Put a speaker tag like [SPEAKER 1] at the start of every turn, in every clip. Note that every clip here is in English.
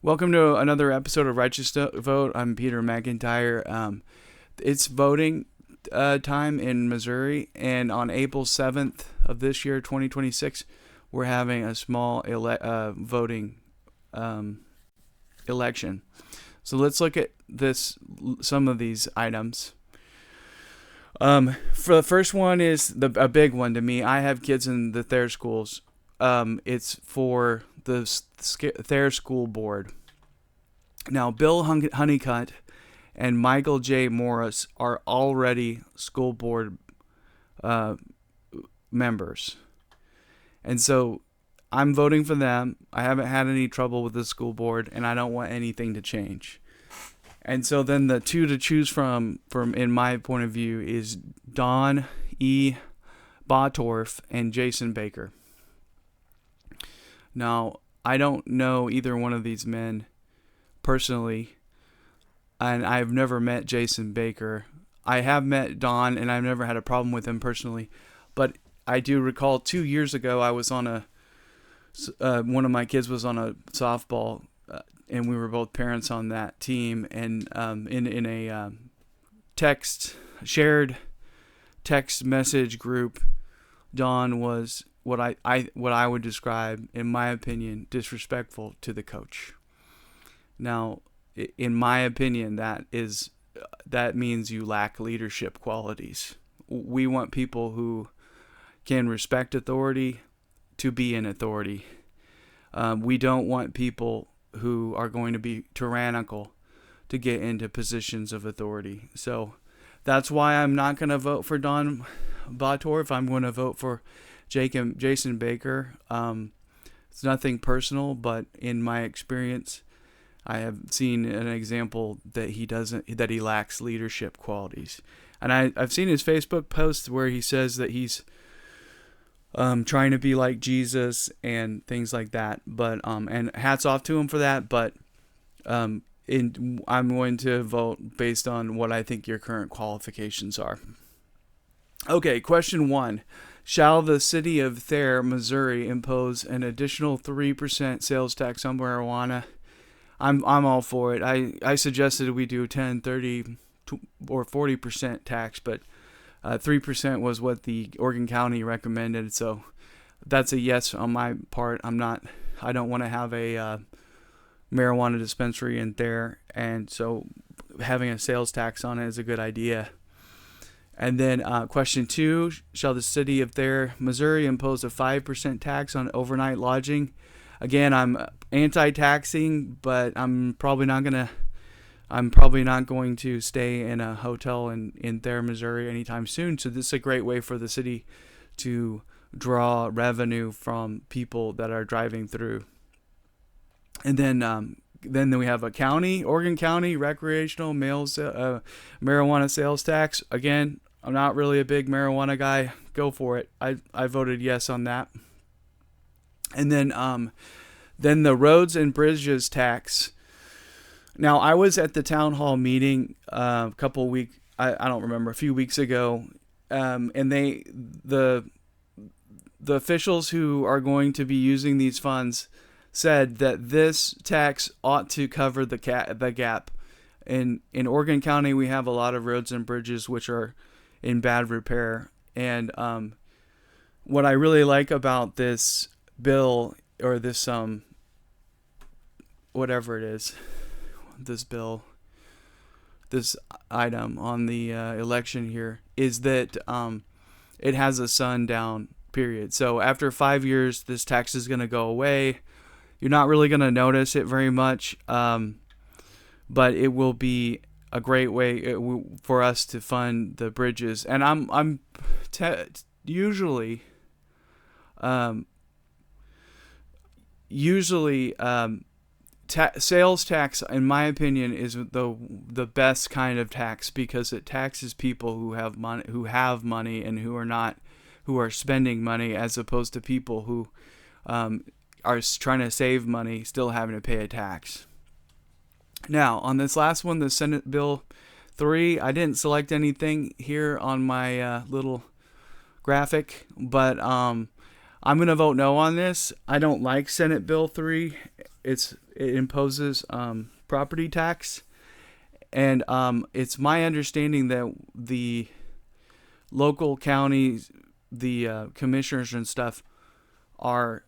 [SPEAKER 1] Welcome to another episode of Righteous Vote. I'm Peter McIntyre. It's voting time in Missouri, and on April 7th of this year, 2026, we're having a small voting election. So let's look at some of these items. For the first one is a big one to me. I have kids in the Thayer schools. It's for the Thayer School Board. Now, Bill Honeycutt and Michael J. Morris are already school board members. And so I'm voting for them. I haven't had any trouble with the school board, and I don't want anything to change. And so then the two to choose from in my point of view, is Don E. Bottorff and Jason Baker. Now, I don't know either one of these men personally, and I've never met Jason Baker. I have met Don, and I've never had a problem with him personally. But I do recall 2 years ago, I was on one of my kids was on a softball, and we were both parents on that team. And in a shared text message group, Don was what I would describe, in my opinion, disrespectful to the coach. Now, in my opinion, that means you lack leadership qualities. We want people who can respect authority to be in authority. We don't want people who are going to be tyrannical to get into positions of authority. So that's why I'm not going to vote for Don Bottorff. I'm going to vote for Jason Baker. It's nothing personal, but in my experience, I have seen an example that he lacks leadership qualities. And I've seen his Facebook posts where he says that he's trying to be like Jesus and things like that. But and hats off to him for that. But I'm going to vote based on what I think your current qualifications are. Okay, question 1. Shall the city of Thayer, Missouri, impose an additional 3% sales tax on marijuana? I'm all for it. I suggested we do 10, 30, or 40% tax, but 3% was what the Oregon County recommended. So that's a yes on my part. I don't want to have a marijuana dispensary in there, and so having a sales tax on it is a good idea. And then question 2, shall the city of Thayer, Missouri, impose a 5% tax on overnight lodging? Again, I'm anti-taxing, but I'm probably not going to stay in a hotel in Thayer, Missouri anytime soon. So this is a great way for the city to draw revenue from people that are driving through. And then we have a county, Oregon County recreational marijuana sales tax. Again, I'm not really a big marijuana guy. Go for it. I voted yes on that. And then the roads and bridges tax. Now, I was at the town hall meeting a few weeks ago, and the officials who are going to be using these funds said that this tax ought to cover the gap. In Oregon County, we have a lot of roads and bridges which are in bad repair, and what I really like about this bill, or this whatever it is, this bill, this item on the election here, is that it has a sundown period. So after 5 years, this tax is going to go away. You're not really going to notice it very much, but it will be a great way for us to fund the bridges. And I'm usually sales tax, in my opinion, is the best kind of tax, because it taxes people who have money and who are spending money, as opposed to people who are trying to save money still having to pay a tax. Now, on this last one, the Senate Bill 3, I didn't select anything here on my little graphic, but I'm going to vote no on this. I don't like Senate Bill 3. it imposes property tax, and it's my understanding that the local counties, the commissioners and stuff, are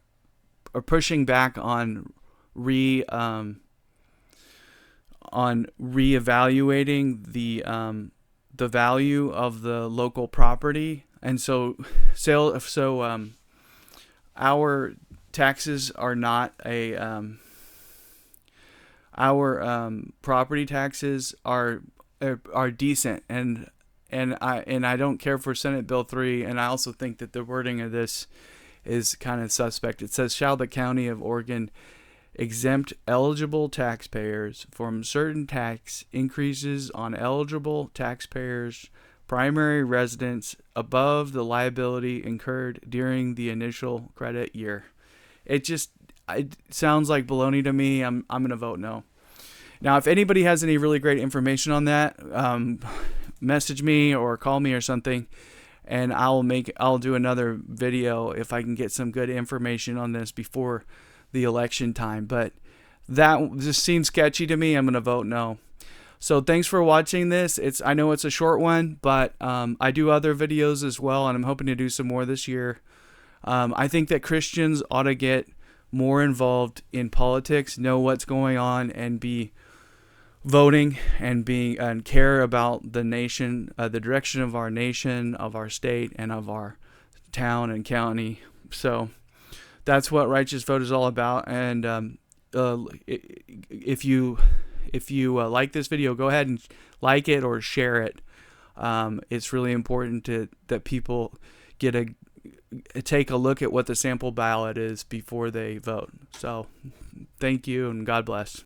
[SPEAKER 1] pushing back on reevaluating the value of the local property, and so our taxes are not our property taxes are decent, and I don't care for Senate Bill 3, and I also think that the wording of this is kind of suspect. It says, shall the County of Oregon exempt eligible taxpayers from certain tax increases on eligible taxpayers' primary residence above the liability incurred during the initial credit year. It sounds like baloney to me. I'm going to vote no. Now, if anybody has any really great information on that, message me or call me or something, and I'll do another video if I can get some good information on this before the election time. But that just seems sketchy to me. I'm going to vote no. So thanks for watching this. I know it's a short one, but I do other videos as well, and I'm hoping to do some more this year. I think that Christians ought to get more involved in politics, know what's going on, and be voting and care about the nation, the direction of our nation, of our state, and of our town and county. So that's what Righteous Vote is all about. And if you like this video, go ahead and like it or share it. It's really important that people take a look at what the sample ballot is before they vote. So thank you, and God bless.